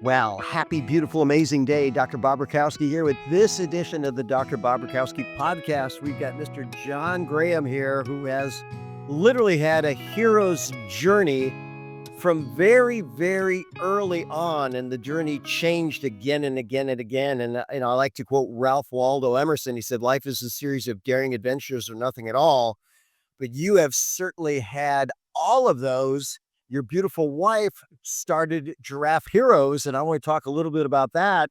Well, happy, beautiful, amazing day. Dr. Bob Rakowski here with this edition of the Dr. Bob Rakowski podcast. We've got Mr. John Graham here, who has literally had a hero's journey from very, very early on, and the journey changed again and again and again. And I like to quote Ralph Waldo Emerson. He said, "Life is a series of daring adventures or nothing at all." But you have certainly had all of those. Your beautiful wife started Giraffe Heroes, and I want to talk a little bit about that.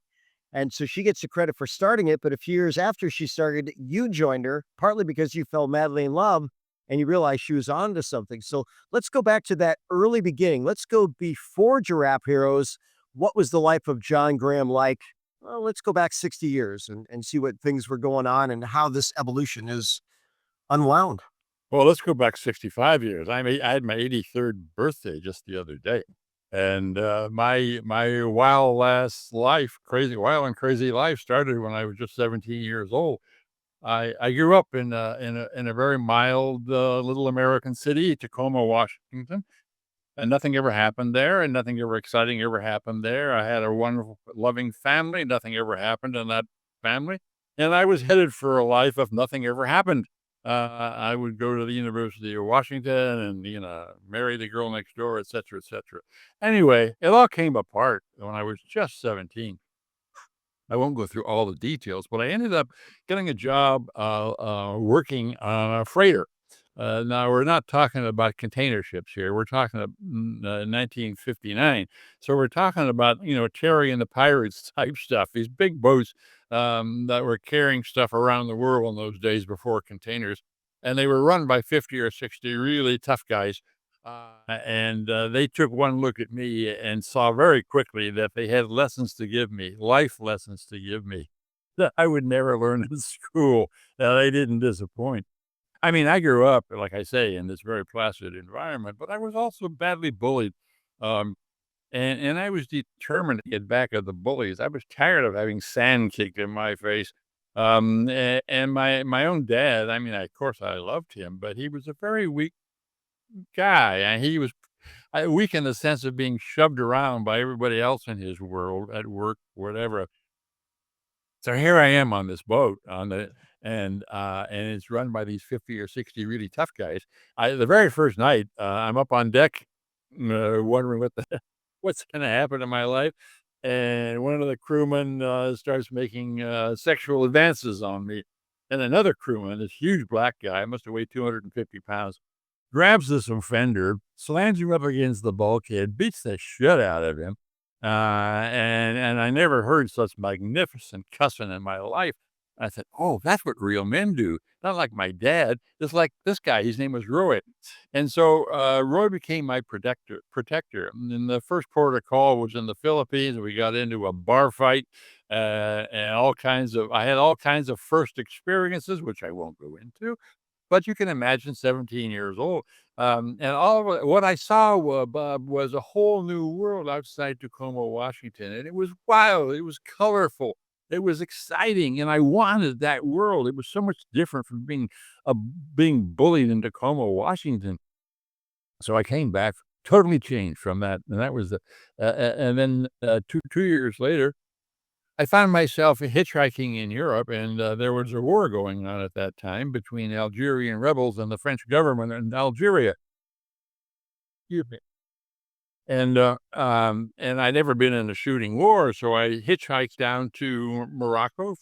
And so she gets the credit for starting it, but a few years after she started, you joined her, partly because you fell madly in love and you realized she was onto something. So let's go back to that early beginning. Let's go before Giraffe Heroes. What was the life of John Graham like? Well, let's go back 60 years and see what things were going on and how this evolution is unwound. Well, let's go back 65 years. I had my 83rd birthday just the other day, and my wild and crazy life started when I was just 17 years old. I grew up in a very mild little American city, Tacoma, Washington, and nothing ever happened there, and nothing ever exciting ever happened there. I had a wonderful, loving family. Nothing ever happened in that family, and I was headed for a life of nothing ever happened. I would go to the University of Washington and, marry the girl next door, et cetera, et cetera. Anyway, it all came apart when I was just 17. I won't go through all the details, but I ended up getting a job working on a freighter. Now, we're not talking about container ships here. We're talking about 1959. So we're talking about, Terry and the Pirates type stuff, these big boats that were carrying stuff around the world in those days before containers. And they were run by 50 or 60 really tough guys. And they took one look at me and saw very quickly that they had lessons to give me, life lessons to give me that I would never learn in school. Now, they didn't disappoint. I mean, I grew up, like I say, in this very placid environment, but I was also badly bullied. Um, and I was determined to get back at the bullies. I was tired of having sand kicked in my face. And my own dad, I mean, of course, I loved him, but he was a very weak guy, and he was weak in the sense of being shoved around by everybody else in his world, at work, whatever. So here I am on this boat and it's run by these 50 or 60 really tough guys. The very first night, I'm up on deck, wondering what's gonna happen in my life, and one of the crewmen, starts making, sexual advances on me, and another crewman, this huge black guy, must have weighed 250 pounds, grabs this offender, slams him up against the bulkhead, beats the shit out of him, and I never heard such magnificent cussing in my life. I said, "Oh, that's what real men do." Not like my dad, just like this guy, his name was Roy. And so, Roy became my protector. And the first port of call was in the Philippines. We got into a bar fight, and I had all kinds of first experiences, which I won't go into. But you can imagine 17 years old. And what I saw, Bob, was a whole new world outside Tacoma, Washington. And it was wild. It was colorful. It was exciting. And I wanted that world. It was so much different from being bullied in Tacoma, Washington. So I came back totally changed from that. And that was and then 2 years later, I found myself hitchhiking in Europe, and there was a war going on at that time between Algerian rebels and the French government in Algeria. Excuse me. And I'd never been in a shooting war, so I hitchhiked down to Morocco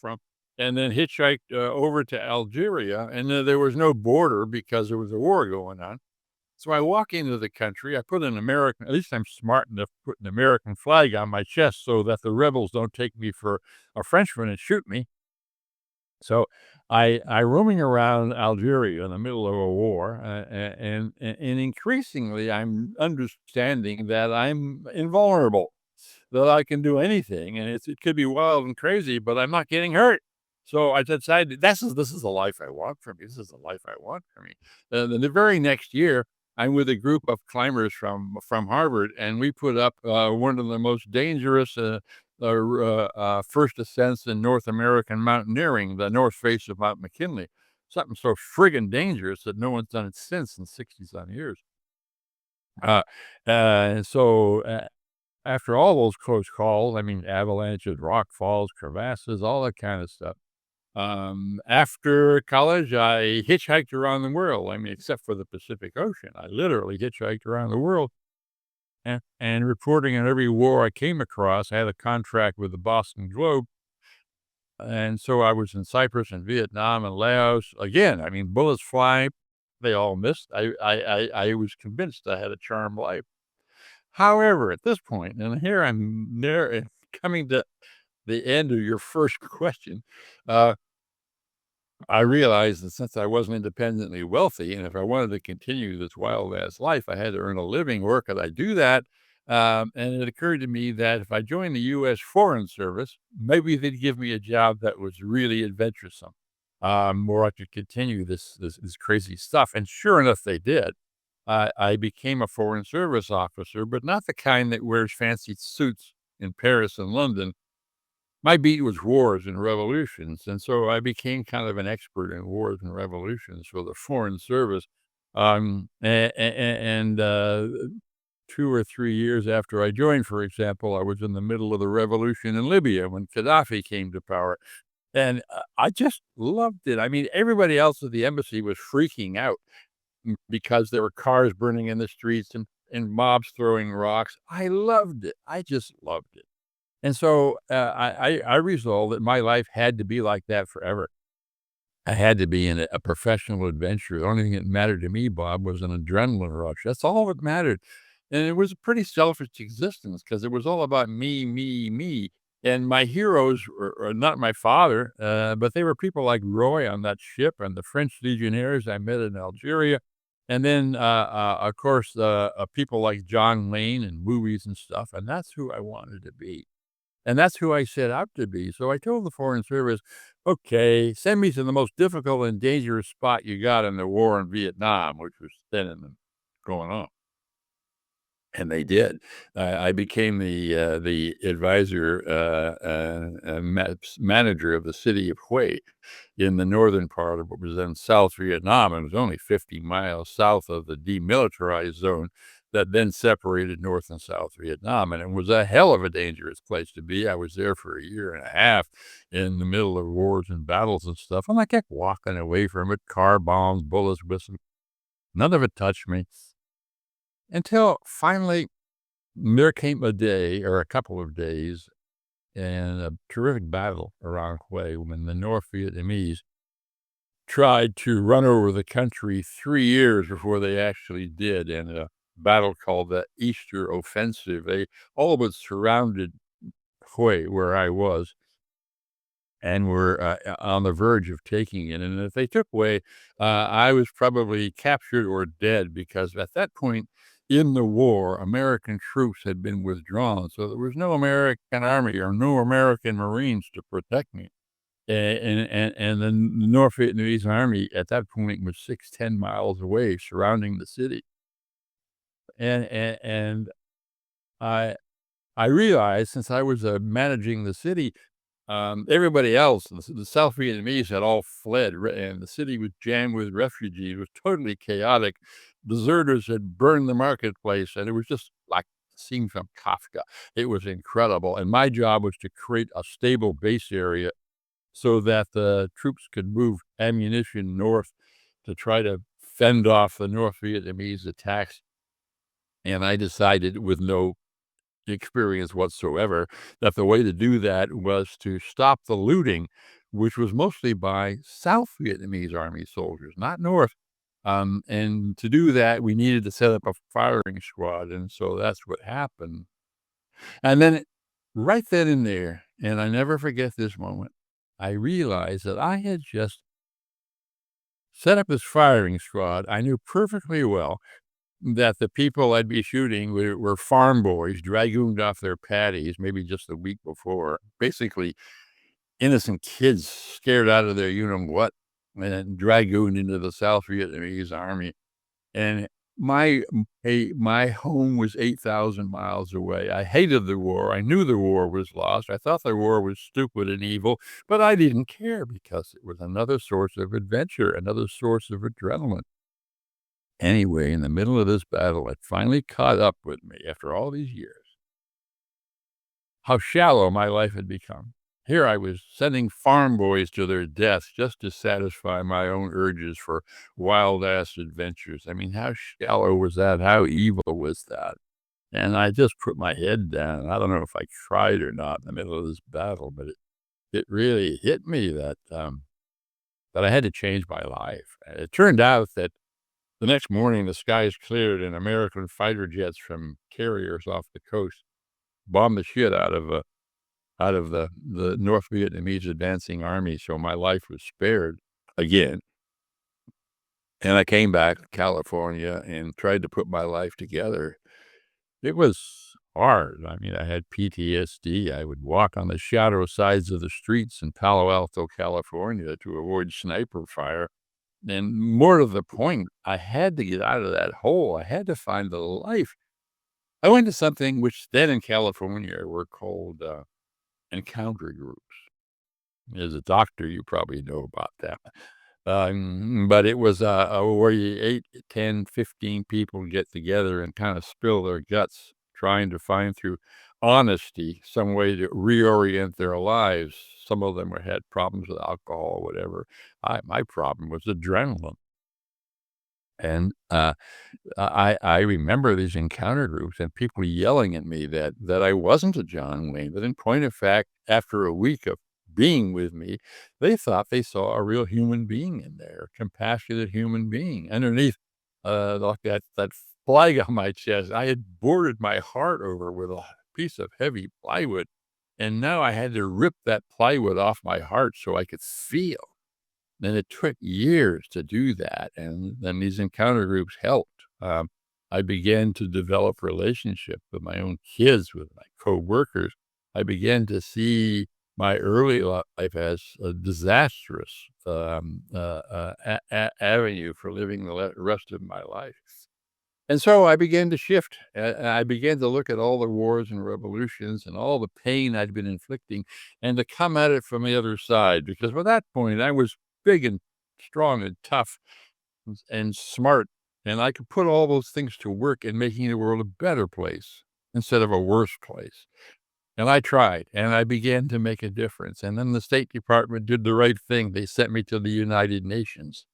and then hitchhiked over to Algeria, and there was no border because there was a war going on. So I walk into the country, I put at least I'm smart enough to put an American flag on my chest so that the rebels don't take me for a Frenchman and shoot me. So I roaming around Algeria in the middle of a war, and increasingly I'm understanding that I'm invulnerable, that I can do anything, and it could be wild and crazy, but I'm not getting hurt. So I decided this is the life I want for me. This is the life I want for me. Then the very next year, I'm with a group of climbers from Harvard, and we put up one of the most dangerous first ascents in North American mountaineering, the north face of Mount McKinley. Something so friggin' dangerous that no one's done it since in 60-some years. Uh, so after all those close calls, I mean, avalanches, rock falls, crevasses, all that kind of stuff. After college, I hitchhiked around the world. I mean, except for the Pacific Ocean, I literally hitchhiked around the world and reporting on every war I came across. I had a contract with the Boston Globe. And so I was in Cyprus and Vietnam and Laos. Again, I mean, bullets flying, they all missed. I was convinced I had a charmed life. However, at this point, and here I'm near coming to the end of your first question, uh, I realized that since I wasn't independently wealthy, and if I wanted to continue this wild ass life, I had to earn a living. Where could I do that? And it occurred to me that if I joined the U.S. Foreign Service, maybe they'd give me a job that was really adventuresome, where I could continue this crazy stuff. And sure enough, they did. I became a Foreign Service officer, but not the kind that wears fancy suits in Paris and London. My beat was wars and revolutions, and so I became kind of an expert in wars and revolutions for the Foreign Service. And 2 or 3 years after I joined, for example, I was in the middle of the revolution in Libya when Gaddafi came to power, and, I just loved it. I mean, everybody else at the embassy was freaking out, because there were cars burning in the streets and mobs throwing rocks. I loved it. I just loved it. And so, I resolved that my life had to be like that forever. I had to be in a professional adventure. The only thing that mattered to me, Bob, was an adrenaline rush. That's all that mattered. And it was a pretty selfish existence because it was all about me, me, me. And my heroes were not my father, but they were people like Roy on that ship and the French legionnaires I met in Algeria. And then, of course, people like John Lane and movies and stuff. And that's who I wanted to be. And that's who I set out to be. So I told the Foreign Service, okay, send me to the most difficult and dangerous spot you got in the war in Vietnam, which was then going on. And they did. I became the advisor, manager of the city of Hue in the northern part of what was then South Vietnam, and it was only 50 miles south of the demilitarized zone that then separated North and South Vietnam, and it was a hell of a dangerous place to be. I was there for a year and a half in the middle of wars and battles and stuff, and I kept walking away from it, car bombs, bullets whistling. None of it touched me until finally there came a day or a couple of days in a terrific battle around Hue when the North Vietnamese tried to run over the country 3 years before they actually did in a battle called the Easter Offensive. They all but surrounded Hue, where I was, and were, on the verge of taking it, and if they took Hue, I was probably captured or dead because at that point in the war, American troops had been withdrawn, so there was no American army or no American Marines to protect me. And the North Vietnamese army at that point was 6-10 miles away surrounding the city. And I I realized since I was, managing the city, everybody else, the South Vietnamese had all fled, and the city was jammed with refugees. It was totally chaotic. Deserters had burned the marketplace, and it was just like a scene from Kafka. It was incredible, and my job was to create a stable base area so that the troops could move ammunition north to try to fend off the North Vietnamese attacks. And I decided, with no experience whatsoever, that the way to do that was to stop the looting, which was mostly by South Vietnamese army soldiers, not North. And to do that, we needed to set up a firing squad. And so that's what happened. And then right then and there, and I never forget this moment, I realized that I had just set up this firing squad. I knew perfectly well that the people I'd be shooting were farm boys dragooned off their paddies maybe just a week before, basically innocent kids scared out of their you-know-what and then dragooned into the South Vietnamese army. And my home was 8,000 miles away. I hated the war. I knew the war was lost. I thought the war was stupid and evil, but I didn't care because it was another source of adventure, another source of adrenaline. Anyway, in the middle of this battle, it finally caught up with me after all these years. how shallow my life had become. Here I was sending farm boys to their deaths just to satisfy my own urges for wild-ass adventures. I mean, how shallow was that? How evil was that? And I just put my head down. I don't know if I cried or not in the middle of this battle, but it really hit me that I had to change my life. It turned out that the next morning, the skies cleared and American fighter jets from carriers off the coast bombed the shit out of the North Vietnamese advancing army, so my life was spared again. And I came back to California and tried to put my life together. It was hard. I mean, I had PTSD. I would walk on the shadow sides of the streets in Palo Alto, California to avoid sniper fire. And more to the point, I had to get out of that hole. I had to find the life. I went to something which then in California were called encounter groups. As a doctor, you probably know about that. But it was where you 8, 10, 15 people get together and kind of spill their guts, trying to find through honesty some way to reorient their lives. Some of them had problems with alcohol, whatever. My problem was adrenaline. And I remember these encounter groups and people yelling at me that I wasn't a John Wayne, but in point of fact, after a week of being with me, they thought they saw a real human being in there, a compassionate human being. Underneath, like that flag on my chest, I had boarded my heart over with a piece of heavy plywood, and now I had to rip that plywood off my heart so I could feel. And it took years to do that, and then these encounter groups helped. I began to develop relationship with my own kids, with my coworkers. I began to see my early life as a disastrous avenue for living the rest of my life. And so I began to shift. I began to look at all the wars and revolutions and all the pain I'd been inflicting and to come at it from the other side. Because by that point, I was big and strong and tough and smart. And I could put all those things to work in making the world a better place instead of a worse place. And I tried, and I began to make a difference. And then the State Department did the right thing. They sent me to the United Nations,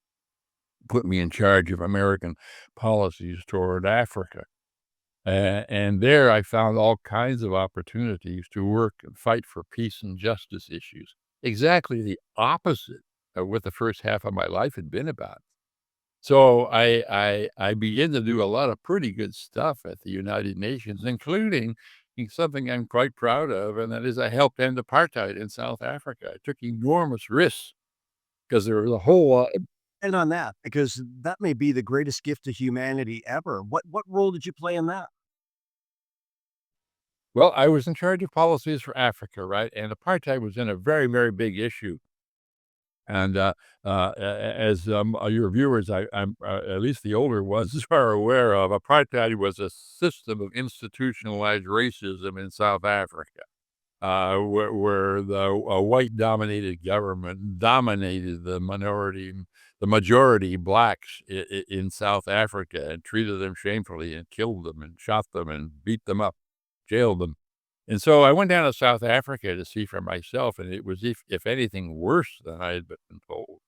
put me in charge of American policies toward Africa. And there I found all kinds of opportunities to work and fight for peace and justice issues. Exactly the opposite of what the first half of my life had been about. So I began to do a lot of pretty good stuff at the United Nations, including something I'm quite proud of, and that is I helped end apartheid in South Africa. I took enormous risks because there was a whole lot. And on that, because that may be the greatest gift to humanity ever. What role did you play in that? Well, I was in charge of policies for Africa, right? And apartheid was in a very, very big issue. And as your viewers, I'm at least the older ones are aware of, apartheid was a system of institutionalized racism in South Africa, where the white dominated government dominated the majority blacks in South Africa and treated them shamefully and killed them and shot them and beat them up, jailed them. And so I went down to South Africa to see for myself, and it was, if anything, worse than I had been told.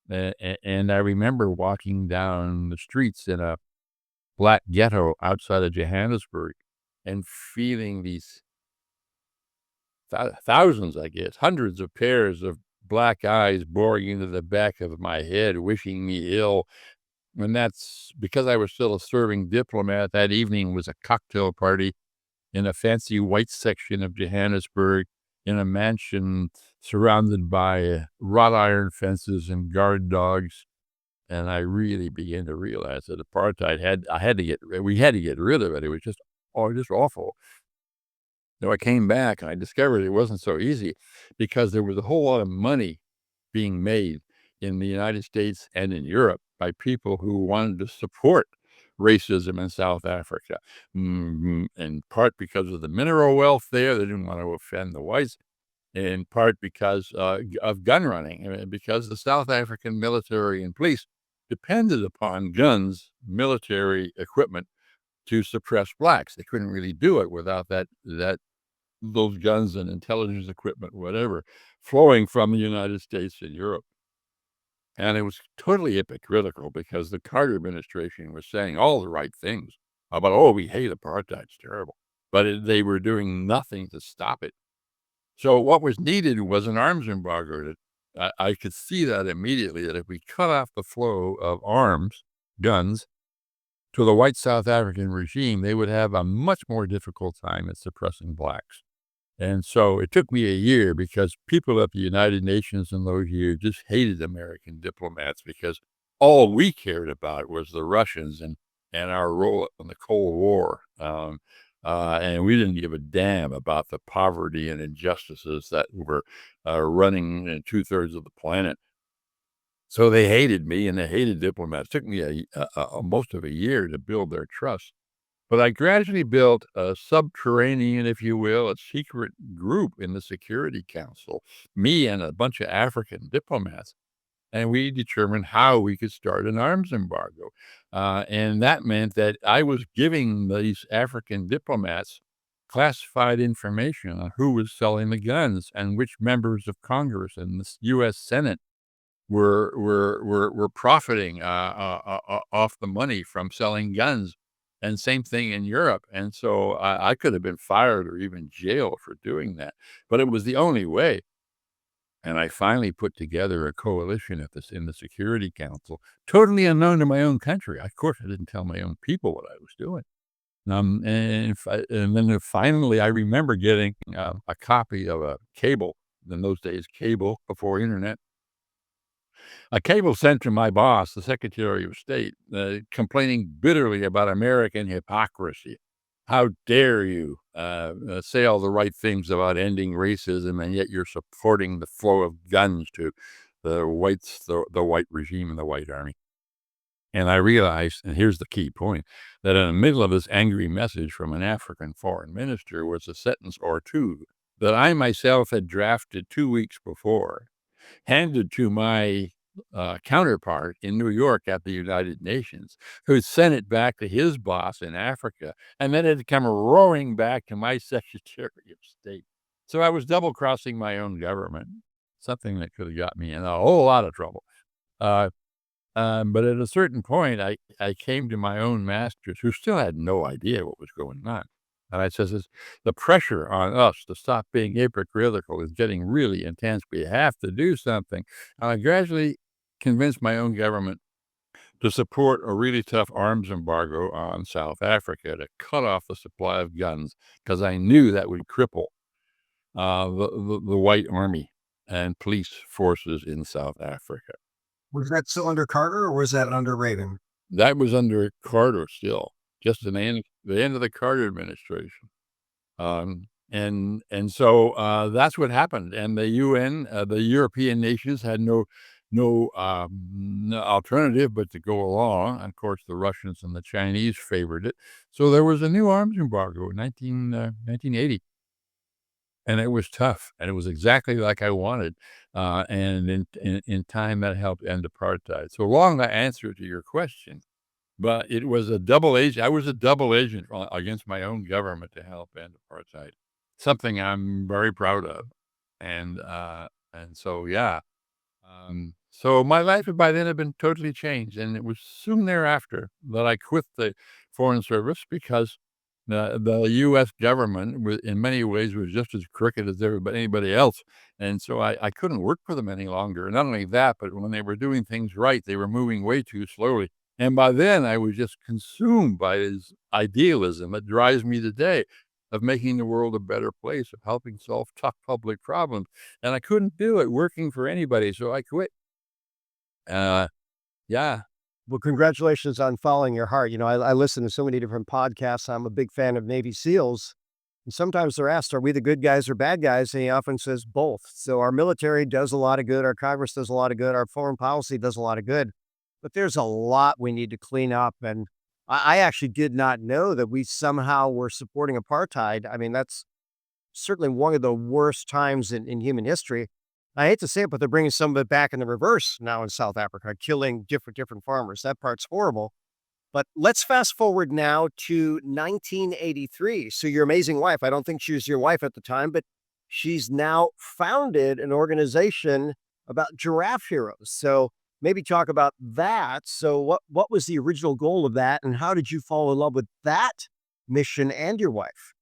And I remember walking down the streets in a black ghetto outside of Johannesburg and feeling these thousands, I guess, hundreds of pairs of black eyes boring into the back of my head, wishing me ill. And that's because I was still a serving diplomat. That evening was a cocktail party in a fancy white section of Johannesburg in a mansion surrounded by wrought iron fences and guard dogs. And I really began to realize that apartheid we had to get rid of it. It was just, oh, just awful. So I came back and I discovered it wasn't so easy because there was a whole lot of money being made in the United States and in Europe by people who wanted to support racism in South Africa, in part because of the mineral wealth there. They didn't want to offend the whites, in part because of gun running, because the South African military and police depended upon guns, military equipment to suppress blacks. They couldn't really do it without that those guns and intelligence equipment, whatever, flowing from the United States and Europe. And it was totally hypocritical because the Carter administration was saying all the right things about, oh, we hate apartheid, it's terrible. But they were doing nothing to stop it. So what was needed was an arms embargo. I could see that immediately, that if we cut off the flow of arms, guns, to the white South African regime, they would have a much more difficult time at suppressing blacks. And so it took me a year because people at the United Nations in those years just hated American diplomats because all we cared about was the Russians and our role in the Cold War. And we didn't give a damn about the poverty and injustices that were running in 2/3 of the planet. So they hated me and they hated diplomats. It took me most of a year to build their trust. But I gradually built a subterranean, if you will, a secret group in the Security Council, me and a bunch of African diplomats, and we determined how we could start an arms embargo. And that meant that I was giving these African diplomats classified information on who was selling the guns and which members of Congress and the U.S. Senate were profiting off the money from selling guns, and same thing in Europe. And so I could have been fired or even jailed for doing that, but it was the only way. And I finally put together a coalition in the Security Council, totally unknown to my own country. Of course, I didn't tell my own people what I was doing. And then finally, I remember getting a copy of a cable. In those days, cable before internet. A cable sent to my boss, the Secretary of State, complaining bitterly about American hypocrisy. How dare you say all the right things about ending racism, and yet you're supporting the flow of guns to the whites, the white regime and the white army. And I realized, and here's the key point, that in the middle of this angry message from an African foreign minister was a sentence or two that I myself had drafted 2 weeks before, handed to my counterpart in New York at the United Nations, who sent it back to his boss in Africa, and then it had come roaring back to my Secretary of State. So I was double crossing my own government, something that could have got me in a whole lot of trouble. Uh, but at a certain point, I came to my own masters, who still had no idea what was going on. And I says, the pressure on us to stop being hypocritical is getting really intense. We have to do something. And I gradually convinced my own government to support a really tough arms embargo on South Africa to cut off the supply of guns, because I knew that would cripple the white army and police forces in South Africa. Was that still under Carter or was that under Reagan? That was under Carter still, just in the end of the Carter administration. And so that's what happened. And the UN, the European nations had no alternative but to go along. Of course, the Russians and the Chinese favored it. So there was a new arms embargo in 1980. And it was tough, and it was exactly like I wanted. And in time, that helped end apartheid. So long answer to your question, but it was a double agent. I was a double agent against my own government to help end apartheid, something I'm very proud of. And so, yeah. So my life by then had been totally changed, and it was soon thereafter that I quit the Foreign Service because the U.S. government, in many ways, was just as crooked as anybody else, and so I couldn't work for them any longer. Not only that, but when they were doing things right, they were moving way too slowly. And by then, I was just consumed by this idealism that drives me today, of making the world a better place, of helping solve tough public problems, and I couldn't do it working for anybody, so I quit. Uh, yeah. Well, congratulations on following your heart. I listen to so many different podcasts. I'm a big fan of Navy SEALs. And sometimes they're asked, are we the good guys or bad guys? And he often says both. So our military does a lot of good. Our Congress does a lot of good. Our foreign policy does a lot of good. But there's a lot we need to clean up. And I actually did not know that we somehow were supporting apartheid. I mean, that's certainly one of the worst times in human history. I hate to say it, but they're bringing some of it back in the reverse now in South Africa, killing different farmers. That part's horrible. But let's fast forward now to 1983. So your amazing wife, I don't think she was your wife at the time, but she's now founded an organization about giraffe heroes. So maybe talk about that. So what was the original goal of that and how did you fall in love with that mission and your wife?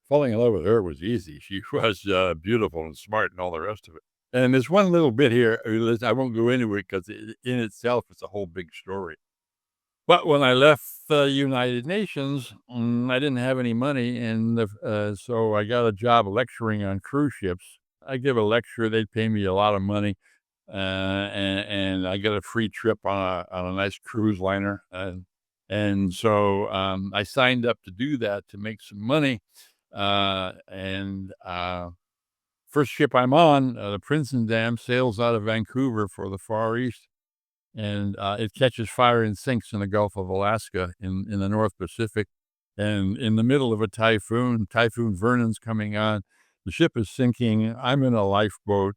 Falling in love with her was easy. She was beautiful and smart and all the rest of it. And there's one little bit here. I won't go into it because in itself, it's a whole big story. But when I left the United Nations, I didn't have any money, and so I got a job lecturing on cruise ships. I give a lecture; they'd pay me a lot of money, and I got a free trip on a nice cruise liner, and so I signed up to do that to make some money. And first ship I'm on, the Princeton Dam, sails out of Vancouver for the Far East, and it catches fire and sinks in the Gulf of Alaska in the North Pacific. And in the middle of a Typhoon Vernon's coming on. The ship is sinking. I'm in a lifeboat.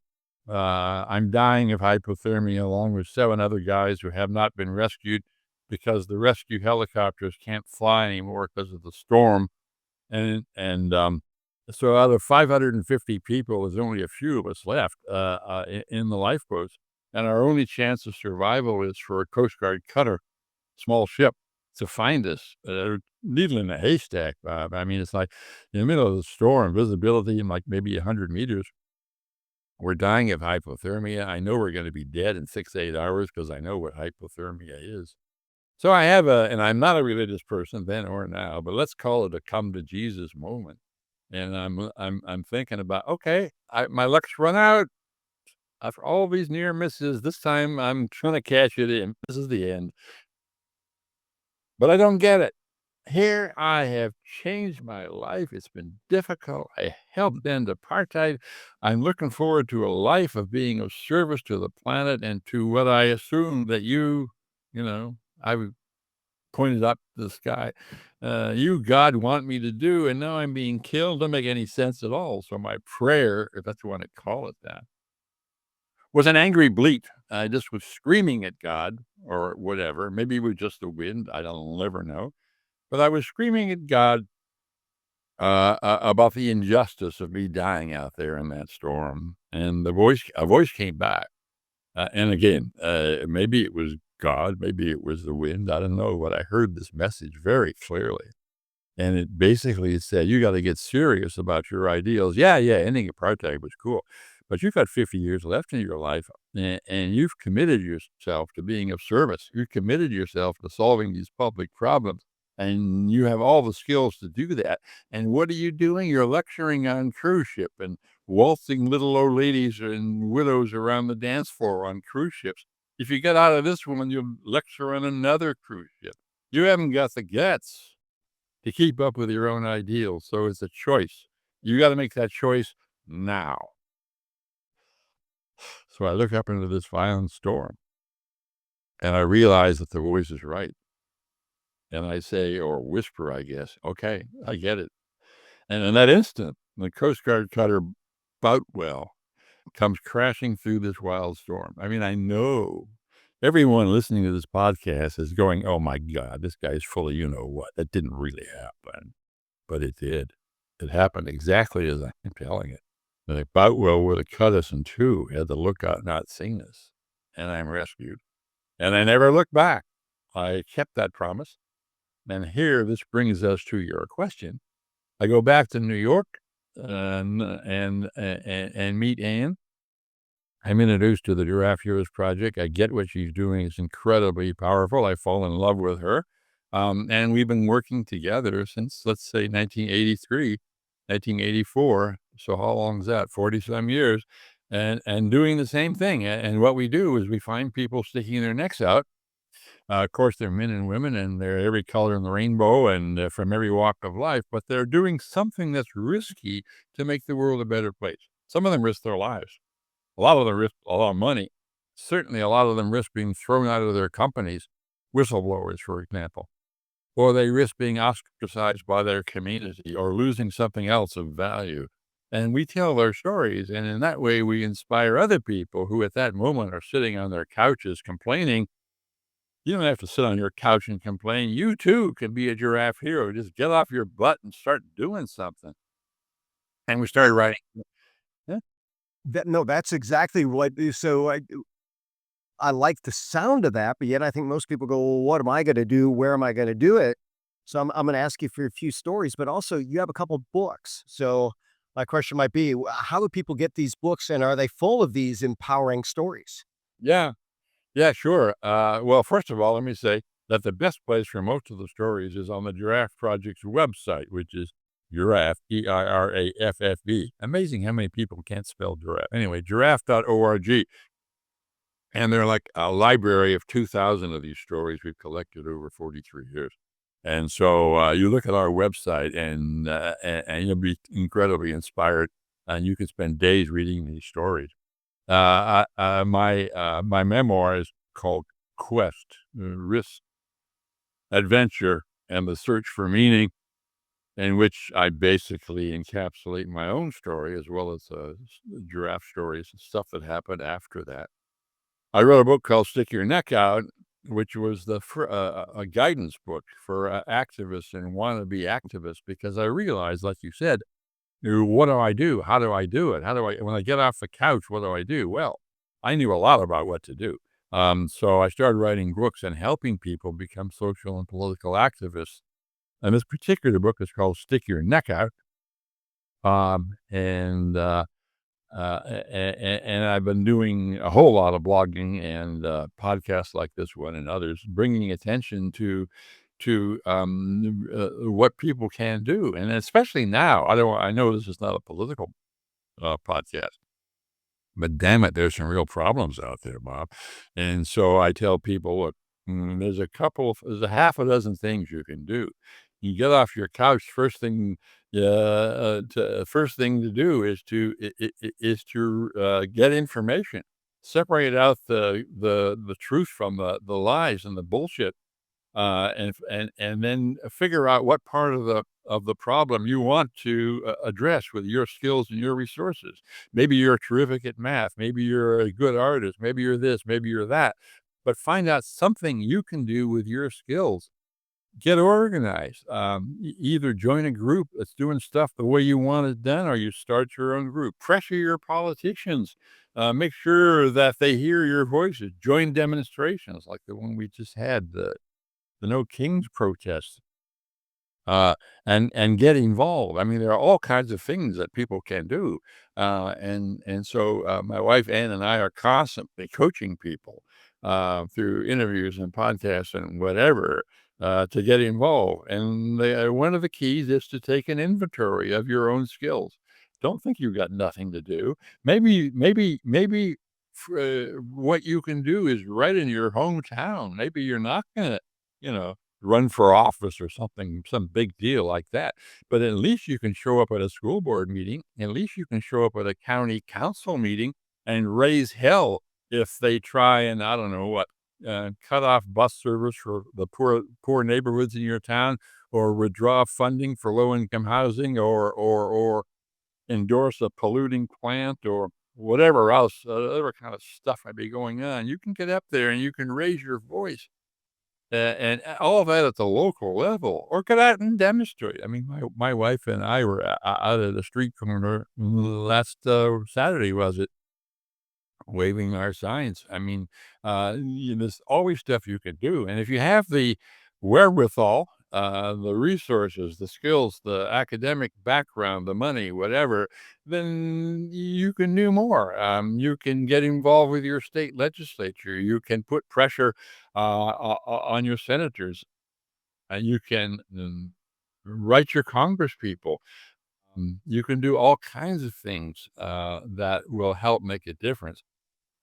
I'm dying of hypothermia along with 7 other guys who have not been rescued because the rescue helicopters can't fly anymore because of the storm. And so out of 550 people, there's only a few of us left in the lifeboats, and our only chance of survival is for a Coast Guard cutter, small ship, to find us. Needle in a haystack, Bob. I mean, it's like in the middle of the storm, visibility in like maybe 100 meters. We're dying of hypothermia. I know we're going to be dead in 6 to 8 hours because I know what hypothermia is. So I have and I'm not a religious person then or now, but let's call it a come to Jesus moment. And I'm thinking about, okay, my luck's run out after all these near misses. This time I'm trying to cash it in. This is the end. But I don't get it. Here I have changed my life. It's been difficult. I helped end apartheid. I'm looking forward to a life of being of service to the planet and to what I assume that I pointed up to the sky. You, God, want me to do, and now I'm being killed. Doesn't make any sense at all. So my prayer, if that's you want to call it that, was an angry bleat. I just was screaming at God or whatever. Maybe it was just the wind. I don't never know. But I was screaming at God about the injustice of me dying out there in that storm. And a voice came back. And again, maybe it was God, maybe it was the wind. I don't know, but I heard this message very clearly. And it basically said, you got to get serious about your ideals. Yeah, ending apartheid was cool, but you've got 50 years left in your life, and you've committed yourself to being of service. You've committed yourself to solving these public problems, and you have all the skills to do that. And what are you doing? You're lecturing on cruise ship and waltzing little old ladies and widows around the dance floor on cruise ships. If you get out of this one, you'll lecture on another cruise ship. You haven't got the guts to keep up with your own ideals. So it's a choice. You got to make that choice now. So I look up into this violent storm and I realize that the voice is right. And I say, or whisper, I guess, okay, I get it. And in that instant, the Coast Guard cutter Boutwell comes crashing through this wild storm. I mean, I know everyone listening to this podcast is going, oh my God, this guy's full of you know what. That didn't really happen. But it did. It happened exactly as I'm telling it. The Boutwell would have cut us in two had the lookout not seen us, and I'm rescued. And I never looked back. I kept that promise. And here, this brings us to your question. I go back to New York and meet Anne. I'm introduced to the Giraffe Heroes Project. I get what she's doing. It's incredibly powerful. I fall in love with her. And we've been working together since, let's say, 1983, 1984. So how long is that? 40 some years. And doing the same thing. And what we do is we find people sticking their necks out. Of course, they're men and women, and they're every color in the rainbow and from every walk of life, but they're doing something that's risky to make the world a better place. Some of them risk their lives. A lot of them risk a lot of money. Certainly, a lot of them risk being thrown out of their companies, whistleblowers, for example, or they risk being ostracized by their community or losing something else of value. And we tell their stories, and in that way, we inspire other people who at that moment are sitting on their couches complaining, You don't have to sit on your couch and complain. You too can be a giraffe hero. Just get off your butt and start doing something. And we started writing. Yeah. No, that's exactly what so I like the sound of that, but yet I think most people go, "Well, what am I gonna do? Where am I gonna do it?" So I'm gonna ask you for a few stories, but also you have a couple books. So my question might be, how do people get these books, and are they full of these empowering stories? Yeah. Yeah, sure. Well, first of all, let me say that the best place for most of the stories is on the Giraffe Project's website, which is Giraffe, Giraffe. Amazing how many people can't spell giraffe. Anyway, giraffe.org. And they're like a library of 2,000 of these stories we've collected over 43 years. And so you look at our website and you'll be incredibly inspired, and you can spend days reading these stories. My memoir is called Quest, Risk, Adventure, and the Search for Meaning, in which I basically encapsulate my own story as well as giraffe stories and stuff that happened after that. I wrote a book called Stick Your Neck Out, which was a guidance book for activists and wannabe activists, because I realized, like you said, what do I do? How do I do it? When I get off the couch, what do I do? Well, I knew a lot about what to do. So I started writing books and helping people become social and political activists. And this particular book is called Stick Your Neck Out. And I've been doing a whole lot of blogging and podcasts like this one and others, bringing attention to what people can do, and especially now. I know this is not a political podcast, but damn it, there's some real problems out there, Bob. And so I tell people, look, there's a half a dozen things you can do. You get off your couch. First thing to do is to get information, separate out the truth from the lies and the bullshit, and then figure out what part of the problem you want to address with your skills and your resources. Maybe you're terrific at math. Maybe you're a good artist. Maybe you're this. Maybe you're that. But find out something you can do with your skills. Get organized. Either join a group that's doing stuff the way you want it done, or you start your own group. Pressure your politicians. Make sure that they hear your voices. Join demonstrations like the one we just had, the No Kings protest, and get involved. I mean, there are all kinds of things that people can do, and so my wife Ann and I are constantly coaching people through interviews and podcasts and whatever to get involved. And one of the keys is to take an inventory of your own skills. Don't think you've got nothing to do. Maybe. What you can do is right in your hometown. Maybe you're not gonna, you know, run for office or something, some big deal like that. But at least you can show up at a school board meeting. At least you can show up at a county council meeting and raise hell if they try and, I don't know what, cut off bus service for the poor neighborhoods in your town, or withdraw funding for low income housing, or endorse a polluting plant, or whatever else, other kind of stuff might be going on. You can get up there and you can raise your voice, and all of that at the local level, or get out and demonstrate. I mean, my wife and I were out at a street corner last Saturday, was it, waving our signs. I mean, there's always stuff you can do, and if you have the wherewithal, the resources, the skills, the academic background, the money, whatever, then you can do more. You can get involved with your state legislature. You can put pressure on your senators. You can write your Congress people. You can do all kinds of things that will help make a difference.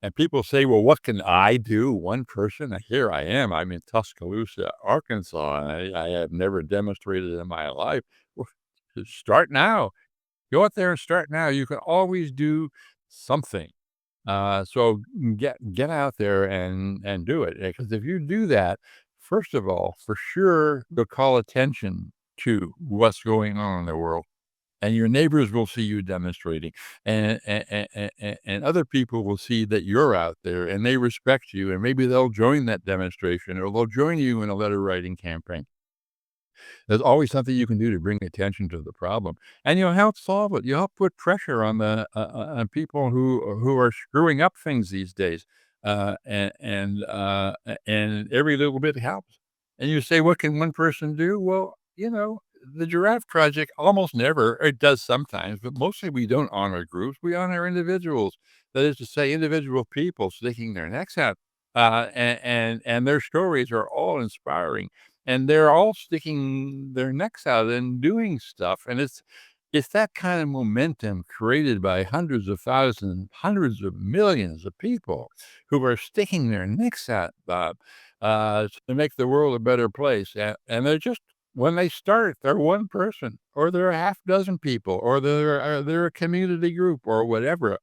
And people say, well, what can I do? One person? Here I am. I'm in Tuscaloosa, Arkansas, and I have never demonstrated in my life. Well, start now. Go out there and start now. You can always do something. So get out there and do it. Because if you do that, first of all, for sure, you'll call attention to what's going on in the world. and your neighbors will see you demonstrating, and other people will see that you're out there and they respect you, and maybe they'll join that demonstration or they'll join you in a letter writing campaign. There's always something you can do to bring attention to the problem, and you'll help solve it. You help put pressure on the on people who are screwing up things these days, and every little bit helps. And you say, "What can one person do?" Well, the Giraffe Project almost never, it does sometimes, but mostly we don't honor groups. We honor individuals. That is to say, individual people sticking their necks out, and their stories are all inspiring. And they're all sticking their necks out and doing stuff, and it's that kind of momentum created by hundreds of thousands, hundreds of millions of people who are sticking their necks out, Bob, to make the world a better place, and they're just when they start, they're one person, or they're a half dozen people, or they're a community group or whatever.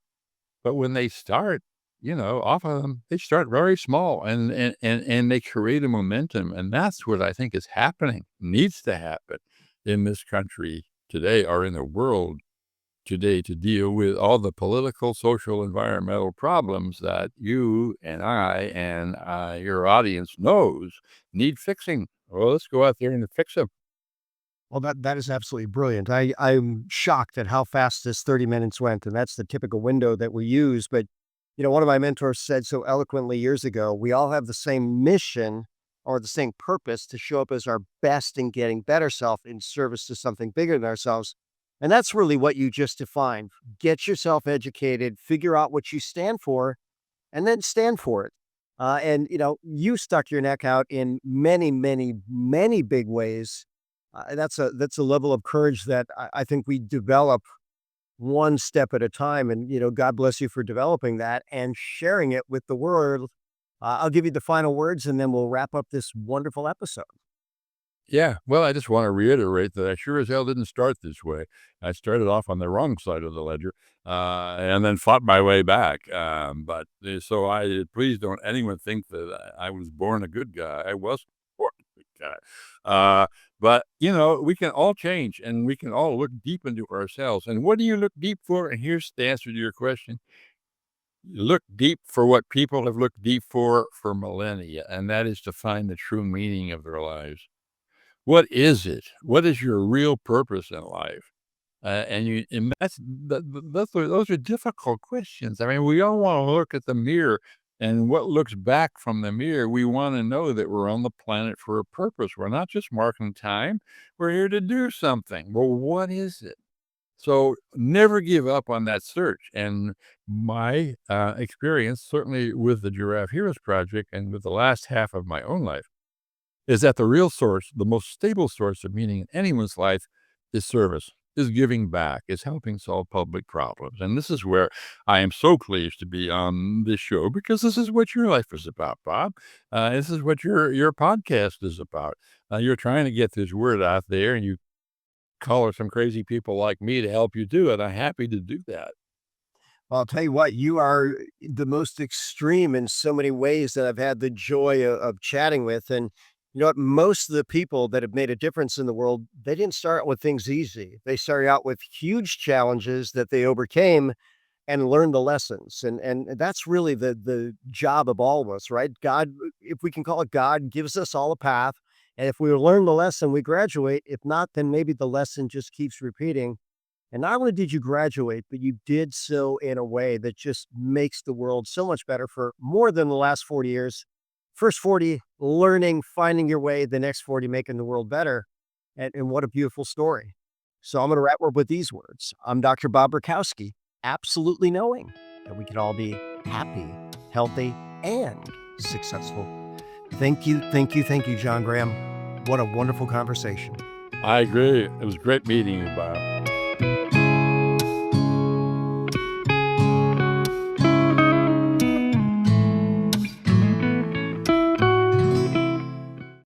But when they start, off of them, they start very small and they create a momentum. And that's what I think is happening, needs to happen in this country today or in the world today to deal with all the political, social, environmental problems that you and I and your audience knows need fixing. Well, let's go out there and fix them. Well, that is absolutely brilliant. I'm shocked at how fast this 30 minutes went, and that's the typical window that we use. But one of my mentors said so eloquently years ago, we all have the same mission or the same purpose to show up as our best and getting better self in service to something bigger than ourselves. And that's really what you just defined. Get yourself educated, figure out what you stand for, and then stand for it. And you stuck your neck out in many, many, many big ways. That's a level of courage that I think we develop one step at a time. And God bless you for developing that and sharing it with the world. I'll give you the final words, and then we'll wrap up this wonderful episode. Yeah, well, I just wanna reiterate that I sure as hell didn't start this way. I started off on the wrong side of the ledger, and then fought my way back, but, so please don't anyone think that I was born a good guy. I wasn't born a good guy. But, we can all change, and we can all look deep into ourselves, and what do you look deep for? And here's the answer to your question. You look deep for what people have looked deep for millennia, and that is to find the true meaning of their lives. What is it? What is your real purpose in life? And those are difficult questions. I mean, we all wanna look at the mirror, and what looks back from the mirror, we wanna know that we're on the planet for a purpose. We're not just marking time, we're here to do something. Well, what is it? So, never give up on that search, and my, experience, certainly with the Giraffe Heroes Project and with the last half of my own life, is that the real source, the most stable source of meaning in anyone's life is service, is giving back, is helping solve public problems. And this is where I am so pleased to be on this show because this is what your life is about, Bob. This is what your podcast is about. You're trying to get this word out there, and you call some crazy people like me to help you do it. I'm happy to do that. Well, I'll tell you what, you are the most extreme in so many ways that I've had the joy of chatting with. And you know what? Most of the people that have made a difference in the world, they didn't start out with things easy. They started out with huge challenges that they overcame and learned the lessons. And that's really the job of all of us, right? God, if we can call it God, gives us all a path. And if we learn the lesson, we graduate. If not, then maybe the lesson just keeps repeating. And not only did you graduate, but you did so in a way that just makes the world so much better for more than the last 40 years. First 40, learning, finding your way, the next 40, making the world better. And what a beautiful story. So I'm going to wrap up with these words. I'm Dr. Bob Rakowski, absolutely knowing that we can all be happy, healthy, and successful. Thank you, thank you, thank you, John Graham. What a wonderful conversation. I agree. It was great meeting you, Bob.